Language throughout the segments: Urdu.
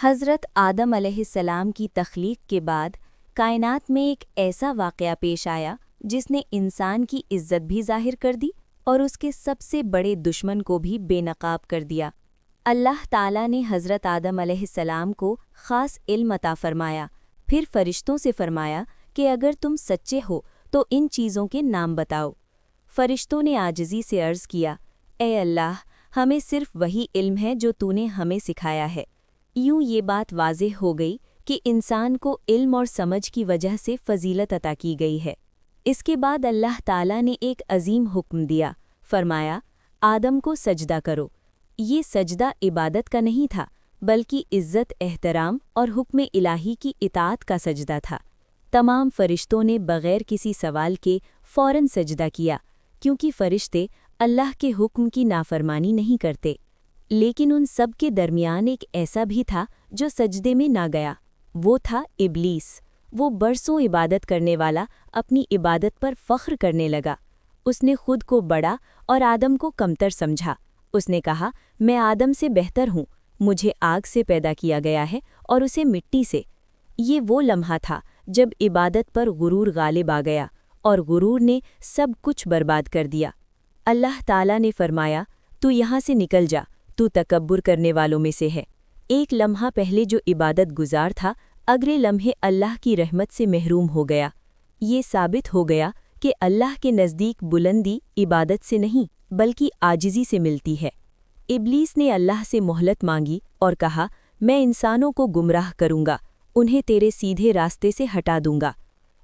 حضرت آدم علیہ السلام کی تخلیق کے بعد کائنات میں ایک ایسا واقعہ پیش آیا جس نے انسان کی عزت بھی ظاہر کر دی اور اس کے سب سے بڑے دشمن کو بھی بے نقاب کر دیا۔ اللہ تعالیٰ نے حضرت آدم علیہ السلام کو خاص علم عطا فرمایا، پھر فرشتوں سے فرمایا کہ اگر تم سچے ہو تو ان چیزوں کے نام بتاؤ۔ فرشتوں نے عاجزی سے عرض کیا، اے اللہ، ہمیں صرف وہی علم ہے جو تو نے ہمیں سکھایا ہے۔ یوں یہ بات واضح ہو گئی کہ انسان کو علم اور سمجھ کی وجہ سے فضیلت عطا کی گئی ہے۔ اس کے بعد اللہ تعالیٰ نے ایک عظیم حکم دیا، فرمایا، آدم کو سجدہ کرو۔ یہ سجدہ عبادت کا نہیں تھا، بلکہ عزت، احترام اور حکم الہی کی اطاعت کا سجدہ تھا۔ تمام فرشتوں نے بغیر کسی سوال کے فوراً سجدہ کیا، کیونکہ فرشتے اللہ کے حکم کی نافرمانی نہیں کرتے۔ لیکن ان سب کے درمیان ایک ایسا بھی تھا جو سجدے میں نہ گیا، وہ تھا ابلیس۔ وہ برسوں عبادت کرنے والا اپنی عبادت پر فخر کرنے لگا۔ اس نے خود کو بڑا اور آدم کو کمتر سمجھا۔ اس نے کہا، میں آدم سے بہتر ہوں، مجھے آگ سے پیدا کیا گیا ہے اور اسے مٹی سے۔ یہ وہ لمحہ تھا جب عبادت پر غرور غالب آ گیا اور غرور نے سب کچھ برباد کر دیا۔ اللہ تعالیٰ نے فرمایا، تو یہاں سے نکل جا، تو تکبر کرنے والوں میں سے ہے۔ ایک لمحہ پہلے جو عبادت گزار تھا، اگلے لمحے اللہ کی رحمت سے محروم ہو گیا۔ یہ ثابت ہو گیا کہ اللہ کے نزدیک بلندی عبادت سے نہیں بلکہ عاجزی سے ملتی ہے۔ ابلیس نے اللہ سے مہلت مانگی اور کہا، میں انسانوں کو گمراہ کروں گا، انہیں تیرے سیدھے راستے سے ہٹا دوں گا۔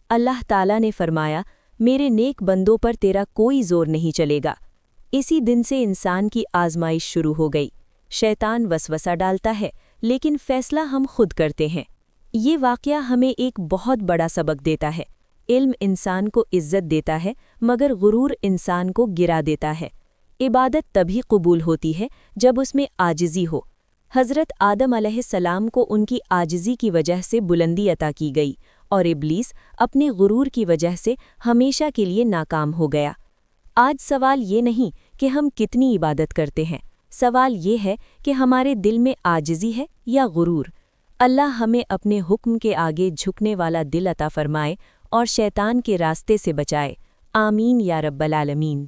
اللہ تعالیٰ نے فرمایا، میرے نیک بندوں پر تیرا کوئی زور نہیں چلے گا۔ اسی دن سے انسان کی آزمائش شروع ہو گئی۔ شیطان وسوسہ ڈالتا ہے، لیکن فیصلہ ہم خود کرتے ہیں۔ یہ واقعہ ہمیں ایک بہت بڑا سبق دیتا ہے۔ علم انسان کو عزت دیتا ہے، مگر غرور انسان کو گرا دیتا ہے۔ عبادت تبھی قبول ہوتی ہے جب اس میں عاجزی ہو۔ حضرت آدم علیہ السلام کو ان کی عاجزی کی وجہ سے بلندی عطا کی گئی اور ابلیس اپنے غرور کی وجہ سے ہمیشہ کے لیے ناکام ہو گیا۔ آج سوال یہ نہیں کہ ہم کتنی عبادت کرتے ہیں، سوال یہ ہے کہ ہمارے دل میں عاجزی ہے یا غرور۔ اللہ ہمیں اپنے حکم کے آگے جھکنے والا دل عطا فرمائے اور شیطان کے راستے سے بچائے۔ آمین یا رب العالمین۔